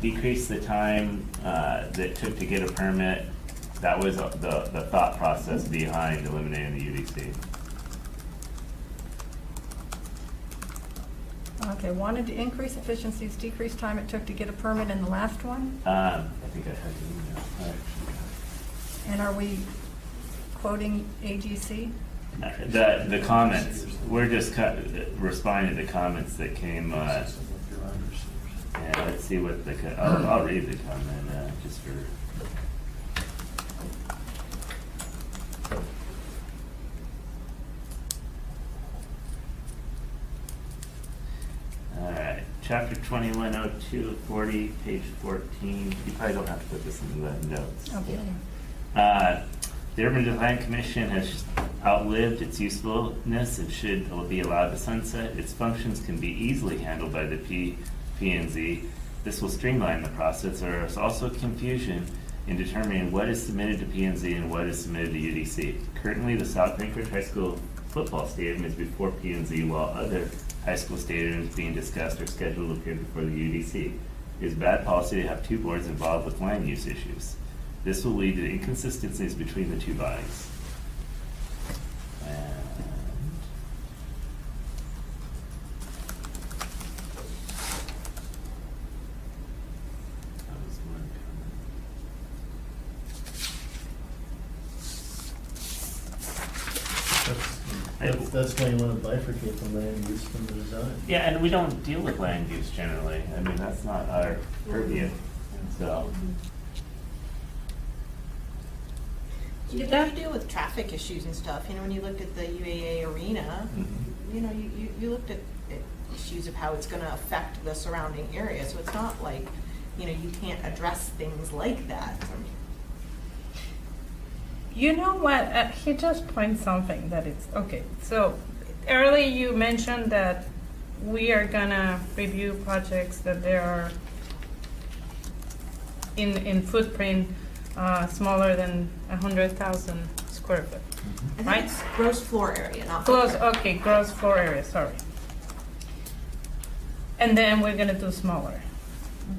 decrease the time that it took to get a permit. That was the thought process behind eliminating the UDC. Okay, wanted to increase efficiencies, decrease time it took to get a permit in the last one? I think I had the email. And are we quoting AGC? The comments, we're just responding to the comments that came, and let's see what I'll read the comment, just for. All right, chapter 210240, page 14. You probably don't have to put this in the notes. Okay. The Urban Design Commission has outlived its usefulness and should be allowed to sunset. Its functions can be easily handled by the P&Z. This will streamline the process. There is also confusion in determining what is submitted to P&Z and what is submitted to UDC. Currently, the South Anchorage High School football stadium is before P&Z, while other high school stadiums being discussed are scheduled to appear before the UDC. It is bad policy to have two boards involved with land use issues. This will lead to inconsistencies between the two bodies. And that was one comment. That's why you want to bifurcate the land use from the design. Yeah, and we don't deal with land use generally. I mean, that's not our purview. So, You deal with traffic issues and stuff, you know, when you looked at the UAA arena, you know, you looked at issues of how it's gonna affect the surrounding area, so it's not like, you know, you can't address things like that. You know what? He just points something that it's okay. So early you mentioned that we are gonna review projects that they are in footprint smaller than 100,000 square foot, I think right? it's gross floor area, not Gross, footprint. okay, gross floor area. Sorry. And then we're gonna do smaller.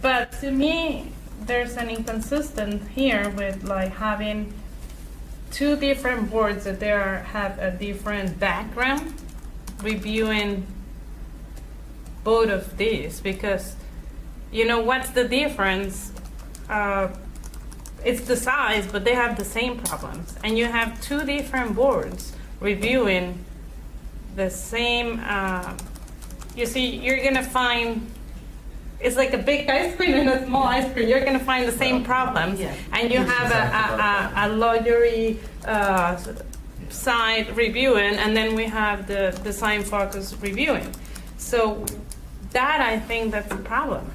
But to me, there's an inconsistent here with like having two different boards that have a different background reviewing both of these, because you know what's the difference? It's the size, but they have the same problems, and you have two different boards reviewing the same. You see, you're gonna find it's like a big ice cream and a small ice cream. You're gonna find the same problems, Yeah. and you have a lawyery side reviewing, and then we have the design focus reviewing. So that I think that's a problem,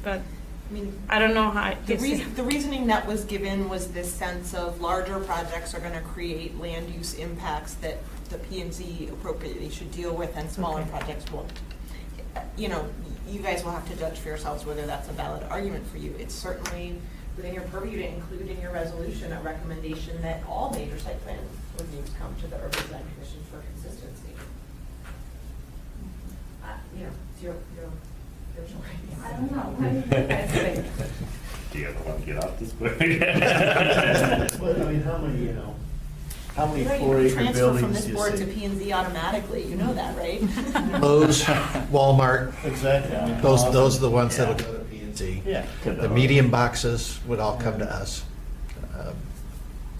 but I mean, I don't know how. the reasoning that was given was this sense of larger projects are gonna create land use impacts that the P and Z appropriately should deal with, and smaller Okay. projects won't. You know, you guys will have to judge for yourselves whether that's a valid argument for you. It's certainly within your purview to include in your resolution a recommendation that all major site plan reviews come to the Urban Design Commission for consistency. You know, it's your choice. I don't know. What do you guys think? Do you ever want to get off this board? Well, I mean, how many, how many You know, you 4-acre can transfer buildings from this do you board to see? P and Z automatically, you know that, right? Lowe's, Walmart, Exactly. I mean, those are the ones Yeah. that'll go to P and Z. Yeah. The medium boxes would all come to us.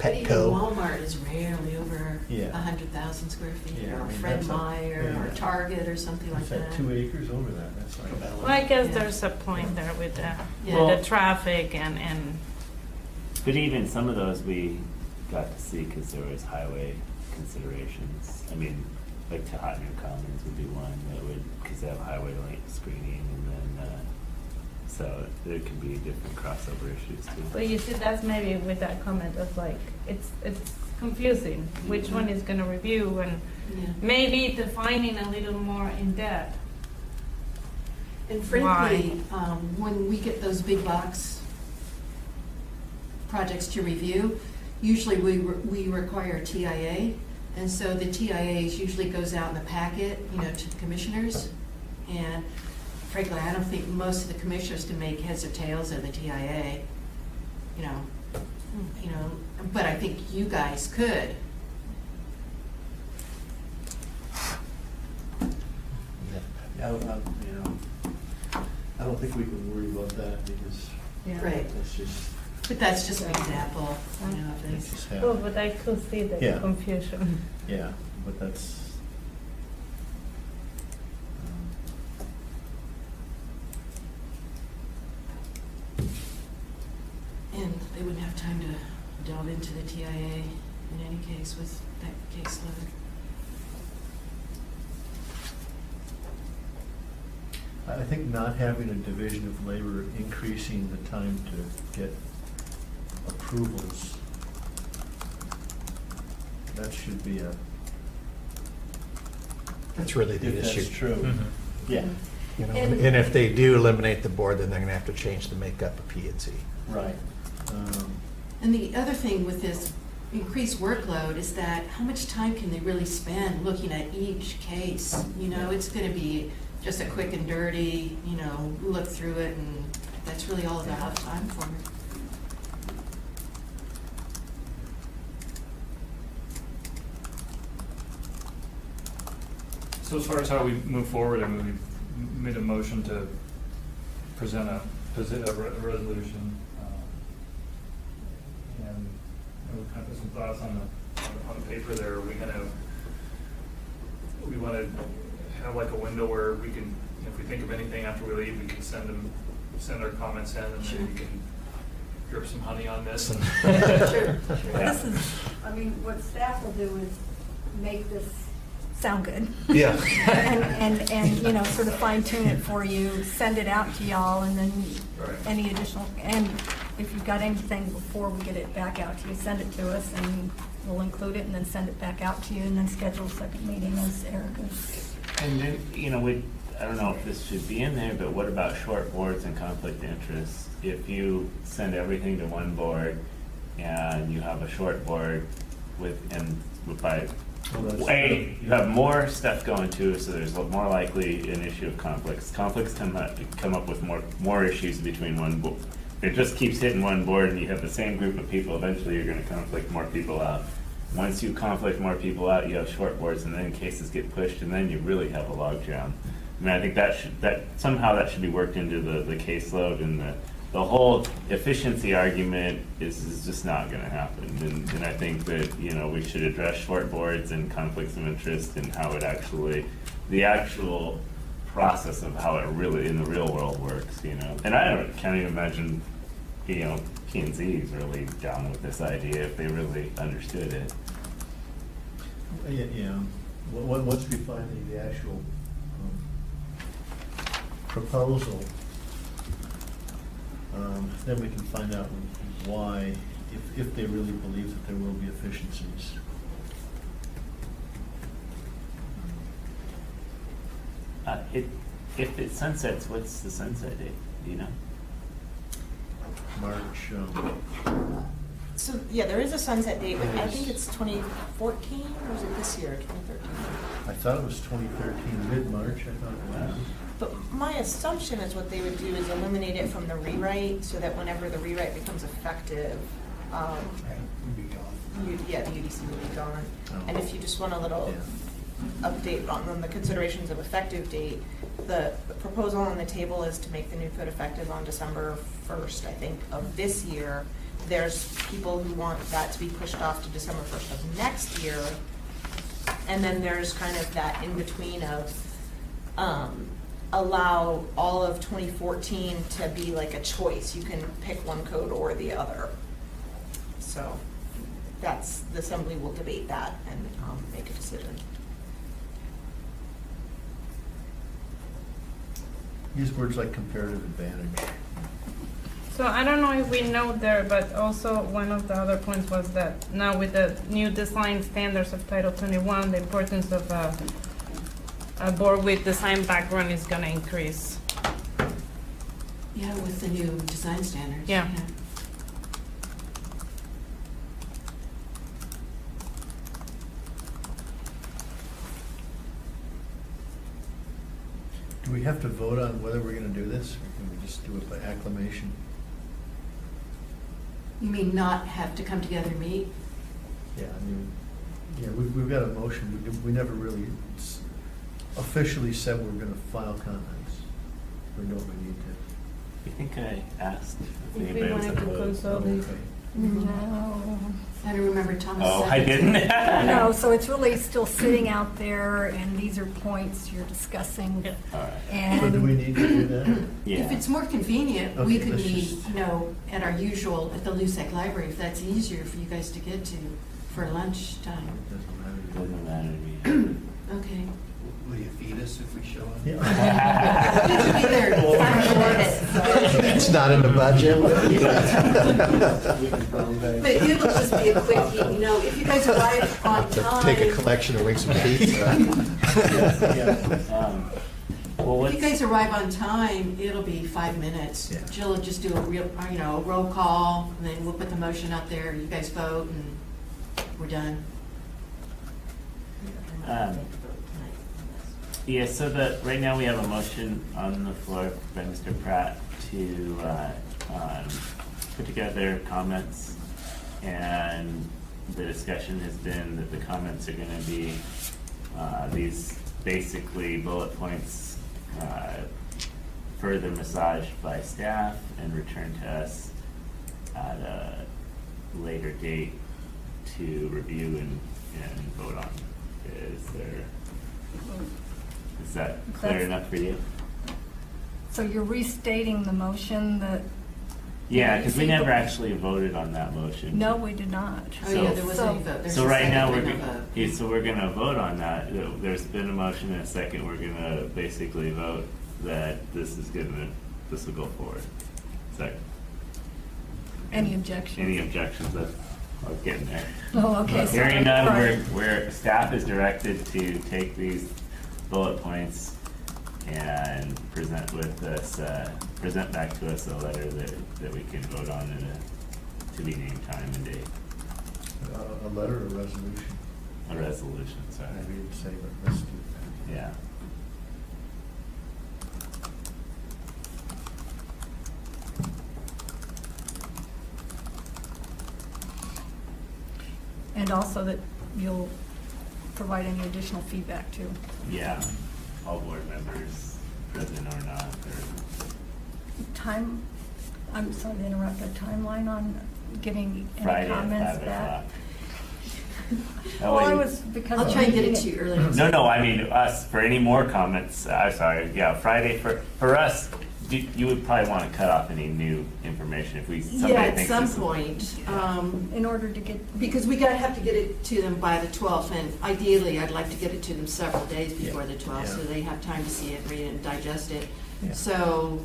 But even Petco. Walmart is rarely over Yeah. 100,000 square feet, Yeah, I or mean, Fred that's a- Meyer, or yeah. Target, or something like Is that that. 2 acres over that? That's like. Well, I guess Yeah. there's a point there with Yeah. the traffic and But even some of those we got to see because there was highway considerations. I mean, like Tohoto Commons would be one that would, because they have highway lane screening, and then, so there could be different crossover issues too. But you see, that's maybe with that comment of like, it's confusing, which one is gonna review, and Yeah. maybe defining a little more in depth. And frankly, when we get those big box projects to review, usually we require TIA, and so the TIAs usually goes out in the packet, you know, to the commissioners. And frankly, I don't think most of the commissioners can make heads or tails of the TIA, you know, but I think you guys could. Yeah, I don't think we can worry about that because Right. that's just, But that's just an example, you know, of things this. just Oh, happen. but I could see the Yeah. confusion. Yeah, but that's. And they wouldn't have time to delve into the TIA in any case with that caseload. I think not having a division of labor, increasing the time to get approvals, that should be a. That's really the If issue. that's true. Mhm. Yeah, You know, And- and if they do eliminate the board, then they're gonna have to change the makeup of P and Z. right. And the other thing with this increased workload is that how much time can they really spend looking at each case? You know, it's gonna be just a quick and dirty, you know, look through it, and that's really all they'll have time for. So as far as how we move forward, I mean, we made a motion to present a resolution. And we kind of put some thoughts on the paper there. Are we gonna, we want to have like a window where we can, if we think of anything after we leave, we can send our comments in, and Sure. then we can drip some honey on this and. Sure. This is, I mean, what staff will do is make this sound good. Yeah. And, you know, sort of fine tune it for you, send it out to y'all, and then Right. any additional, and if you've got anything before we get it back out to you, send it to us, and we'll include it, and then send it back out to you, and then schedule a second meeting as Erica. And then, I don't know if this should be in there, but what about short boards and conflict of interest? If you send everything to one board and you have a short board by Well, that's way, you have more stuff going to, so there's more likely an issue of conflicts. Conflicts come up with more issues between one board. If it just keeps hitting one board and you have the same group of people, eventually you're gonna conflict more people out. Once you conflict more people out, you have short boards, and then cases get pushed, and then you really have a logjam. I mean, I think somehow that should be worked into the caseload, and the whole efficiency argument is just not gonna happen. And I think that, we should address short boards and conflicts of interest and how it actually, the actual process of how it really, in the real world works, And I can't even imagine, P and Z is really down with this idea if they really understood it. Yeah, once we find the actual proposal, then we can find out why, if they really believe that there will be efficiencies. If it sunsets, what's the sunset date? Do you know? March, So, yeah, there is a sunset date, but I think it's 2014, or is it this year, 2013? I thought it was 2013, mid-March, I thought it was. But my assumption is what they would do is eliminate it from the rewrite, so that whenever the rewrite becomes effective, Be gone. the UDC would be gone. Oh. And if you just want a little update on the considerations of effective date, the proposal on the table is to make the new code effective on December 1st, I think, of this year. There's people who want that to be pushed off to December 1st of next year. And then there's kind of that in-between of allow all of 2014 to be like a choice. You can pick one code or the other. So that's, the assembly will debate that and make a decision. Use words like comparative advantage. So I don't know if we know there, but also one of the other points was that now with the new design standards of Title 21, the importance of a board with design background is gonna increase. Yeah, with the new design standards. Yeah. Do we have to vote on whether we're gonna do this, or can we just do it by acclamation? You mean not have to come together and meet? Yeah, I mean, yeah, we've got a motion, we never really officially said we're gonna file comments. We know we need to. I think I asked if If we anybody was wanted at to the vote. consolidate. Okay. No. I don't remember Thomas. Oh, I didn't? No, so it's really still sitting out there, and these are points you're discussing. Yeah. All right. And So do we need to do that? Yeah. If it's more convenient, we Okay, could let's meet, just- at our usual, at the LUSAC library, if that's easier for you guys to get to for lunchtime. It doesn't matter. Doesn't matter to me. Okay. Will you feed us if we show up? You should be there in 5 minutes. It's not in the budget. But it'll just be a quick, if you guys arrive on time. Take a collection of wings and pizza. Well, If you guys arrive on time, it'll be 5 minutes. Yeah. Jill will just do a roll call, and then we'll put the motion out there, you guys vote, and we're done. Yeah, so right now we have a motion on the floor by Mr. Pratt to put together comments, and the discussion has been that the comments are gonna be these basically bullet points further massaged by staff and returned to us at a later date to review and vote on. Is that clear That's- enough for you? so you're restating the motion that, Yeah, because we See, never but- actually voted on that motion. no, we did not. Oh, yeah, there wasn't any So- vote. There's So a right second, now, but we're, no vote. yeah, so we're gonna vote on that. There's been a motion and a second. We're gonna basically vote that this will go forward. Is that, Any objections? any objections? I was getting there. Oh, okay. sorry. Hearing none, Right. staff is directed to take these bullet points and present back to us a letter that we can vote on in a to be named time and date. A letter or resolution? A resolution, sorry. I didn't say, but let's do that. Yeah. And also that you'll provide any additional feedback too. Yeah, all board members, present or not, Time, I'm sorry to interrupt, a timeline on getting any Friday at comments 5 back? o'clock. That Well, I way- was, because. I'll try and get it to you early. No, I mean, us, for any more comments, I'm sorry, yeah, Friday, for us, you would probably want to cut off any new information if somebody Yeah, at thinks some this is- point, In order to get, because we have to get it to them by the 12th, and ideally, I'd like to get it to them several days before the 12th, so Yeah. they have time to see it, read it, and digest it. Yeah. So,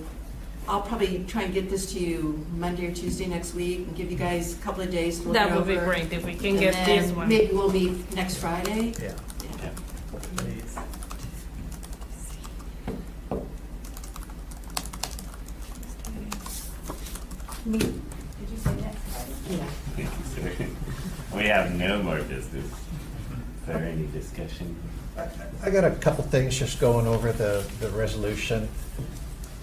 I'll probably try and get this to you Monday or Tuesday next week and give you guys a couple of days to look it That over. would be great if we can And get then this one. Maybe we'll meet next Friday. Yeah. Yeah. Did you say next Friday? Yeah. Thank you, sir. We have no more business. Is there any discussion? I got a couple things just going over the resolution.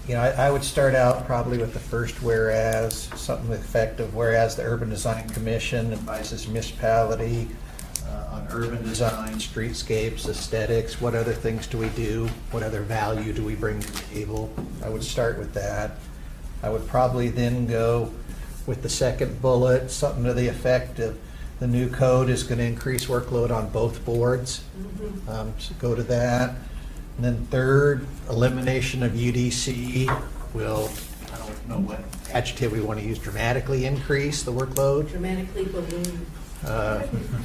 You know, I would start out probably with the first whereas, something to the effect of whereas the Urban Design Commission advises municipality on urban design, streetscapes, aesthetics, what other things do we do? What other value do we bring to the table? I would start with that. I would probably then go with the second bullet, something to the effect of the new code is going to increase workload on both boards. So go to that. And then third, elimination of UDC will, I don't know what adjective we want to use, dramatically increase the workload Dramatically balloon.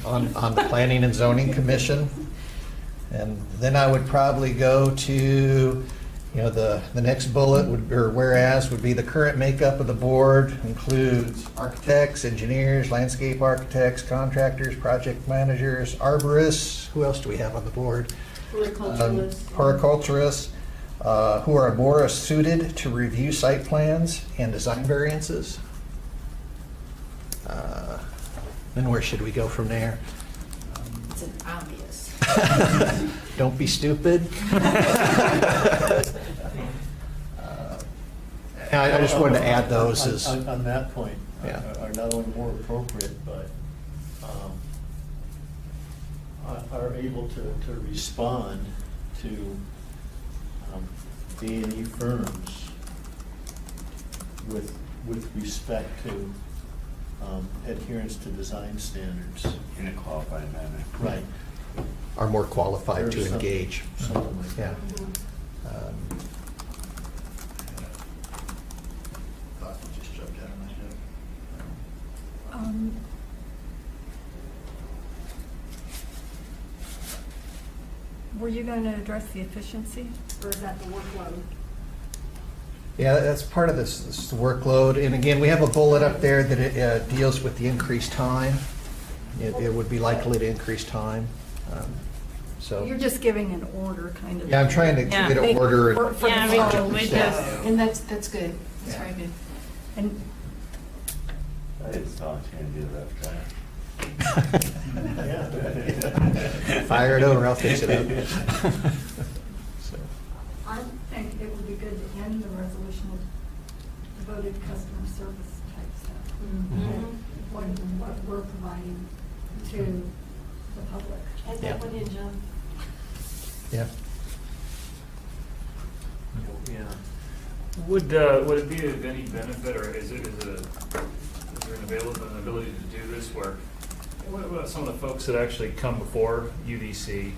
on the Planning and Zoning Commission. And then I would probably go to, you know, the next bullet would, or whereas would be the current makeup of the board includes architects, engineers, landscape architects, contractors, project managers, arborists. Who else do we have on the board? Horticulturalists. Horticulturists, who are more suited to review site plans and design variances. Then where should we go from there? It's an obvious. Don't be stupid. I just wanted to add those as, On that point, Yeah. are not only more appropriate, but are able to respond to A&E firms with respect to adherence to design standards. In a qualified manner. Right. are more qualified to There's some- engage. Something like Yeah. that. Thought that just jumped out of my head. Were you going to address the efficiency, or is that the workload? Yeah, that's part of this workload. And again, we have a bullet up there that it deals with the increased time. It would be likely to increase time. So, You're just giving an order, kind of. yeah, I'm trying to Yeah. get an order. For the Yeah, flow. we just, And that's good. That's Yeah. very good. And I just volunteering to do the rough draft. Fire it over, I'll fix it up. So, I think it would be good to end the resolution with devoted customer service type stuff. Mhm. What we're providing to the public. Add that one in, John. yeah. Yeah. Would it be of any benefit, or is there an ability to do this work? What about some of the folks that actually come before UDC,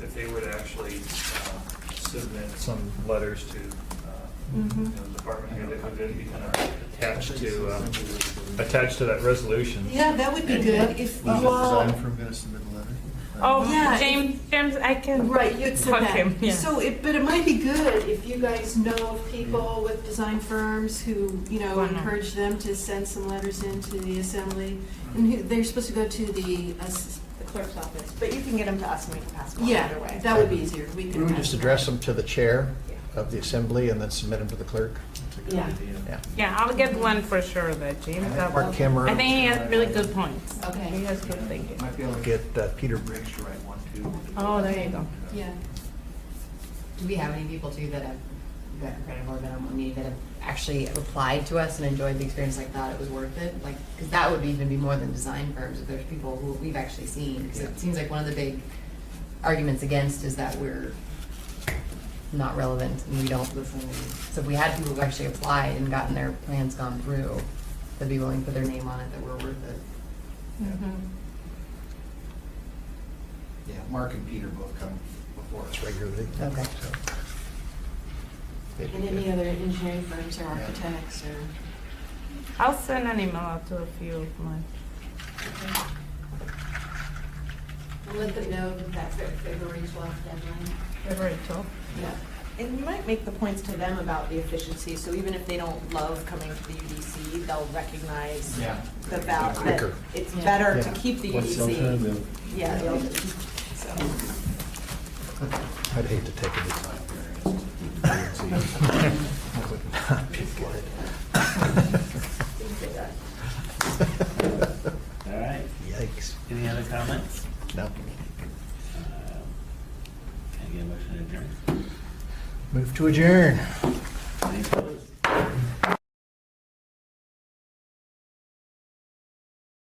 if they were to actually submit some letters to you know, the department here, that would then be kind of attached to that resolution? Yeah, that would be good if you Was all. the design firm going to submit a letter? oh, Yeah. James, I can. Right, you'd said Fuck that. him, yeah. So, but it might be good if you guys know of people with design firms who, you know, Why not? encourage them to send some letters into the assembly. And they're supposed to go to the clerk's office. But you can get them to us and we can pass them on Yeah, either way. that would be easier. We We can would just pass address them. them to the chair of the assembly and then submit them to the clerk. That's a good Yeah. idea. Yeah. Yeah, I'll get one for sure, that James. Mark Kimmer. I think he has really good points. Okay. He has good thinking. Might be able to Get Peter Briggs to write one too. Oh, there you go. Yeah. Do we have any people too that have gotten credit for been on one meeting that have actually applied to us and enjoyed the experience, like thought it was worth it? Like, because that would even be more than design firms, if there's people who we've actually seen. Because it seems like one of the big arguments against is that we're not relevant and we don't listen. So if we had people who actually applied and gotten their plans gone through, that'd be willing to put their name on it, that we're worth it. Yeah, Mark and Peter both come before us regularly. Okay. So, And any other engineering firms or architects or. I'll send an email out to a few of mine. And let them know that February 12th deadline. February 12th. Yeah. And you might make the points to them about the efficiency, so even if they don't love coming to the UDC, they'll recognize Yeah. the that Quicker. it's better to Yeah. keep the What's the UDC. alternative? Yeah, so. I'd hate to take a design variance. That would not be good. All right. Yikes. Any other comments? No. Can I get a motion to adjourn? Move to adjourn.